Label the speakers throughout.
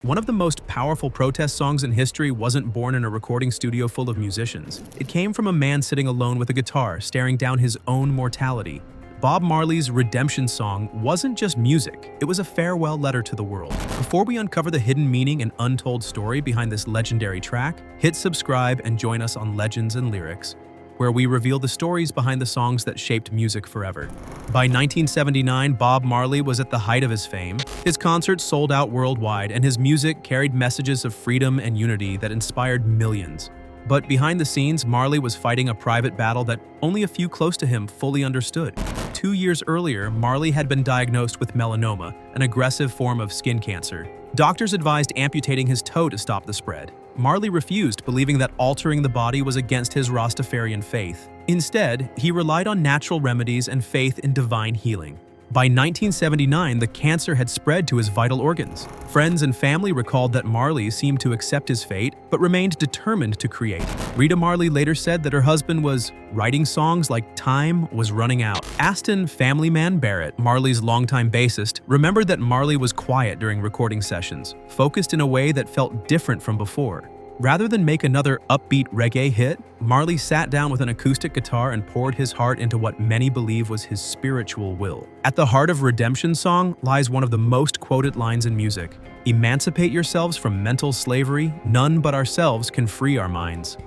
Speaker 1: One of the most powerful protest songs in history wasn't born in a recording studio full of musicians. It came from a man sitting alone with a guitar, staring down his own mortality. Bob Marley's Redemption Song wasn't just music, it was a farewell letter to the world. Before we uncover the hidden meaning and untold story behind this legendary track, hit subscribe and join us on Legends and Lyrics, where we reveal the stories behind the songs that shaped music forever. By 1979, Bob Marley was at the height of his fame. His concerts sold out worldwide, and his music carried messages of freedom and unity that inspired millions. But behind the scenes, Marley was fighting a private battle that only a few close to him fully understood. 2 years earlier, Marley had been diagnosed with melanoma, an aggressive form of skin cancer. Doctors advised amputating his toe to stop the spread. Marley refused, believing that altering the body was against his Rastafarian faith. Instead, he relied on natural remedies and faith in divine healing. By 1979, the cancer had spread to his vital organs. Friends and family recalled that Marley seemed to accept his fate, but remained determined to create. Rita Marley later said that her husband was writing songs like time was running out. Aston "Family Man" Barrett, Marley's longtime bassist, remembered that Marley was quiet during recording sessions, focused in a way that felt different from before. Rather than make another upbeat reggae hit, Marley sat down with an acoustic guitar and poured his heart into what many believe was his spiritual will. At the heart of Redemption Song lies one of the most quoted lines in music: "Emancipate yourselves from mental slavery, none but ourselves can free our minds."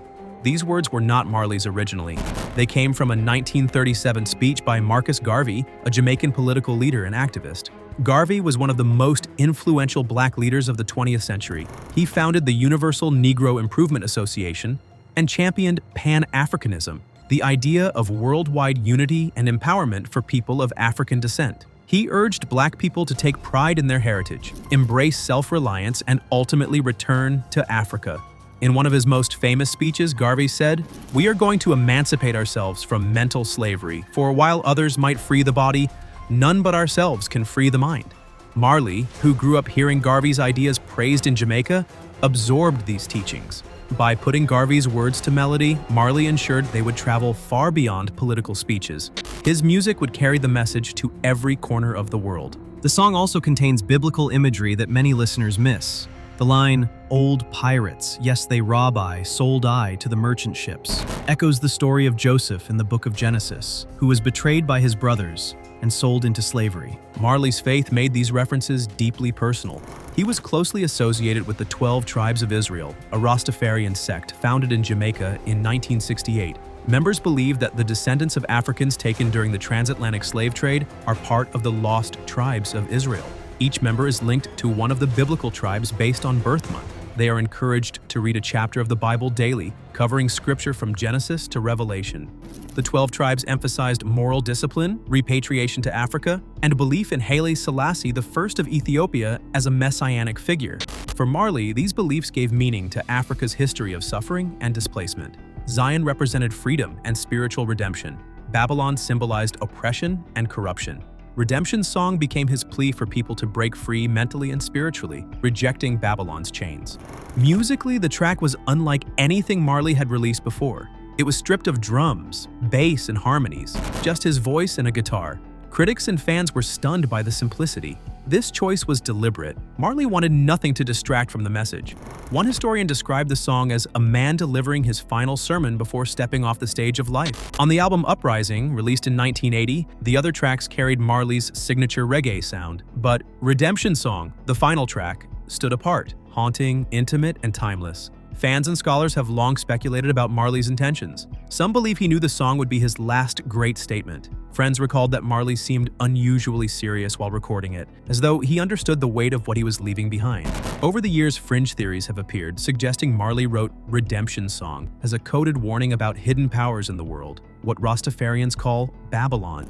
Speaker 1: These words were not Marley's originally. They came from a 1937 speech by Marcus Garvey, a Jamaican political leader and activist. Garvey was one of the most influential black leaders of the 20th century. He founded the Universal Negro Improvement Association and championed Pan-Africanism, the idea of worldwide unity and empowerment for people of African descent. He urged black people to take pride in their heritage, embrace self-reliance, and ultimately return to Africa. In one of his most famous speeches, Garvey said, "We are going to emancipate ourselves from mental slavery, for while others might free the body, none but ourselves can free the mind." Marley, who grew up hearing Garvey's ideas praised in Jamaica, absorbed these teachings. By putting Garvey's words to melody, Marley ensured they would travel far beyond political speeches. His music would carry the message to every corner of the world.
Speaker 2: The song also contains biblical imagery that many listeners miss. The line, "Old pirates, yes they rob I, sold I to the merchant ships," echoes the story of Joseph in the book of Genesis, who was betrayed by his brothers and sold into slavery.
Speaker 1: Marley's faith made these references deeply personal. He was closely associated with the 12 Tribes of Israel, a Rastafarian sect founded in Jamaica in 1968. Members believe that the descendants of Africans taken during the transatlantic slave trade are part of the lost tribes of Israel. Each member is linked to one of the biblical tribes based on birth month. They are encouraged to read a chapter of the Bible daily, covering scripture from Genesis to Revelation. The 12 tribes emphasized moral discipline, repatriation to Africa, and belief in Haile Selassie, the first of Ethiopia, as a messianic figure. For Marley, these beliefs gave meaning to Africa's history of suffering and displacement. Zion represented freedom and spiritual redemption. Babylon symbolized oppression and corruption. Redemption Song became his plea for people to break free mentally and spiritually, rejecting Babylon's chains. Musically, the track was unlike anything Marley had released before. It was stripped of drums, bass, and harmonies, just his voice and a guitar. Critics and fans were stunned by the simplicity. This choice was deliberate. Marley wanted nothing to distract from the message. One historian described the song as a man delivering his final sermon before stepping off the stage of life. On the album Uprising, released in 1980, the other tracks carried Marley's signature reggae sound. But Redemption Song, the final track, stood apart, haunting, intimate, and timeless. Fans and scholars have long speculated about Marley's intentions. Some believe he knew the song would be his last great statement. Friends recalled that Marley seemed unusually serious while recording it, as though he understood the weight of what he was leaving behind. Over the years, fringe theories have appeared, suggesting Marley wrote Redemption Song as a coded warning about hidden powers in the world, what Rastafarians call Babylon.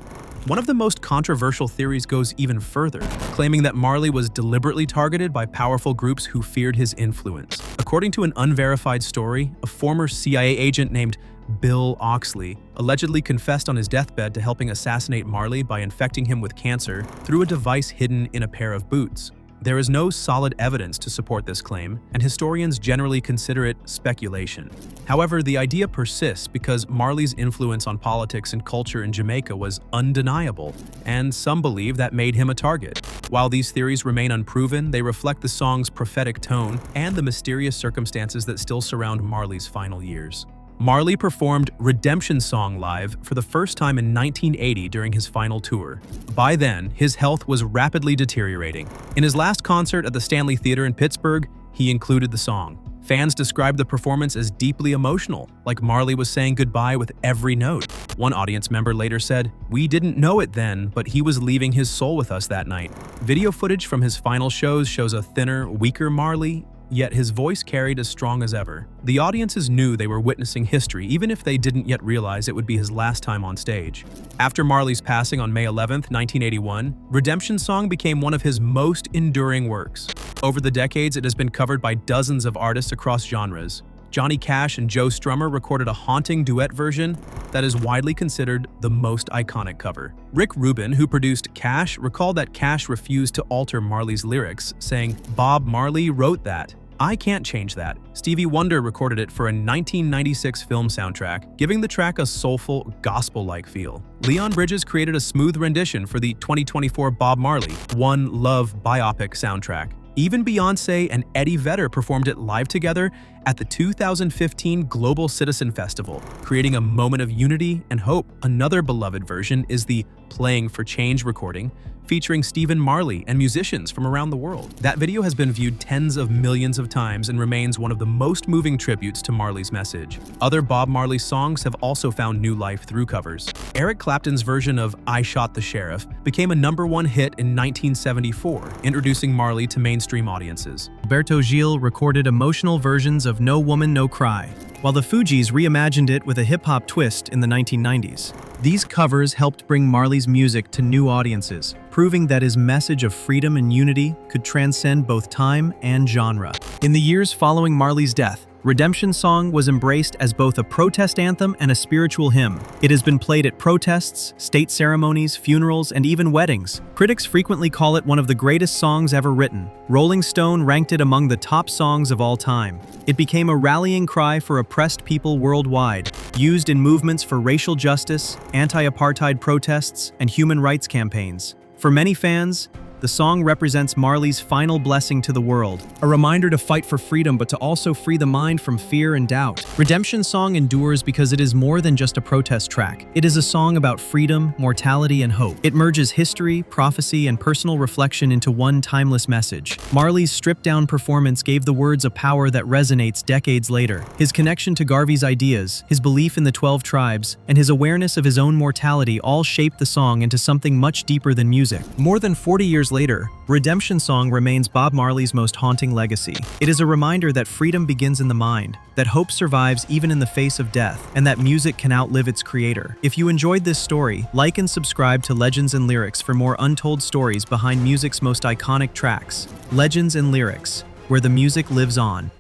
Speaker 1: One of the most controversial theories goes even further, claiming that Marley was deliberately targeted by powerful groups who feared his influence. According to an unverified story, a former CIA agent named Bill Oxley allegedly confessed on his deathbed to helping assassinate Marley by infecting him with cancer through a device hidden in a pair of boots. There is no solid evidence to support this claim, and historians generally consider it speculation. However, the idea persists because Marley's influence on politics and culture in Jamaica was undeniable, and some believe that made him a target. While these theories remain unproven, they reflect the song's prophetic tone and the mysterious circumstances that still surround Marley's final years. Marley performed Redemption Song live for the first time in 1980 during his final tour. By then, his health was rapidly deteriorating. In his last concert at the Stanley Theater in Pittsburgh, he included the song. Fans described the performance as deeply emotional, like Marley was saying goodbye with every note. One audience member later said, "We didn't know it then, but he was leaving his soul with us that night." Video footage from his final shows shows a thinner, weaker Marley, yet his voice carried as strong as ever. The audiences knew they were witnessing history, even if they didn't yet realize it would be his last time on stage. After Marley's passing on May 11, 1981, Redemption Song became one of his most enduring works. Over the decades, it has been covered by dozens of artists across genres. Johnny Cash and Joe Strummer recorded a haunting duet version that is widely considered the most iconic cover. Rick Rubin, who produced Cash, recalled that Cash refused to alter Marley's lyrics, saying, "Bob Marley wrote that. I can't change that." Stevie Wonder recorded it for a 1996 film soundtrack, giving the track a soulful, gospel-like feel. Leon Bridges created a smooth rendition for the 2024 Bob Marley One Love biopic soundtrack. Even Beyoncé and Eddie Vedder performed it live together at the 2015 Global Citizen Festival, creating a moment of unity and hope. Another beloved version is the Playing for Change recording, featuring Stephen Marley and musicians from around the world. That video has been viewed tens of millions of times and remains one of the most moving tributes to Marley's message. Other Bob Marley songs have also found new life through covers. Eric Clapton's version of I Shot the Sheriff became a #1 hit in 1974, introducing Marley to mainstream audiences.
Speaker 2: Alberto Gil recorded emotional versions of No Woman, No Cry, while the Fugees reimagined it with a hip-hop twist in the 1990s. These covers helped bring Marley's music to new audiences, proving that his message of freedom and unity could transcend both time and genre. In the years following Marley's death, Redemption Song was embraced as both a protest anthem and a spiritual hymn. It has been played at protests, state ceremonies, funerals, and even weddings. Critics frequently call it one of the greatest songs ever written. Rolling Stone ranked it among the top songs of all time. It became a rallying cry for oppressed people worldwide, used in movements for racial justice, anti-apartheid protests, and human rights campaigns. For many fans, the song represents Marley's final blessing to the world, a reminder to fight for freedom but to also free the mind from fear and doubt. Redemption Song endures because it is more than just a protest track. It is a song about freedom, mortality, and hope. It merges history, prophecy, and personal reflection into one timeless message. Marley's stripped-down performance gave the words a power that resonates decades later. His connection to Garvey's ideas, his belief in the 12 tribes, and his awareness of his own mortality all shaped the song into something much deeper than music. More than 40 years later, Redemption Song remains Bob Marley's most haunting legacy. It is a reminder that freedom begins in the mind, that hope survives even in the face of death, and that music can outlive its creator. If you enjoyed this story, like and subscribe to Legends and Lyrics for more untold stories behind music's most iconic tracks. Legends and Lyrics, where the music lives on.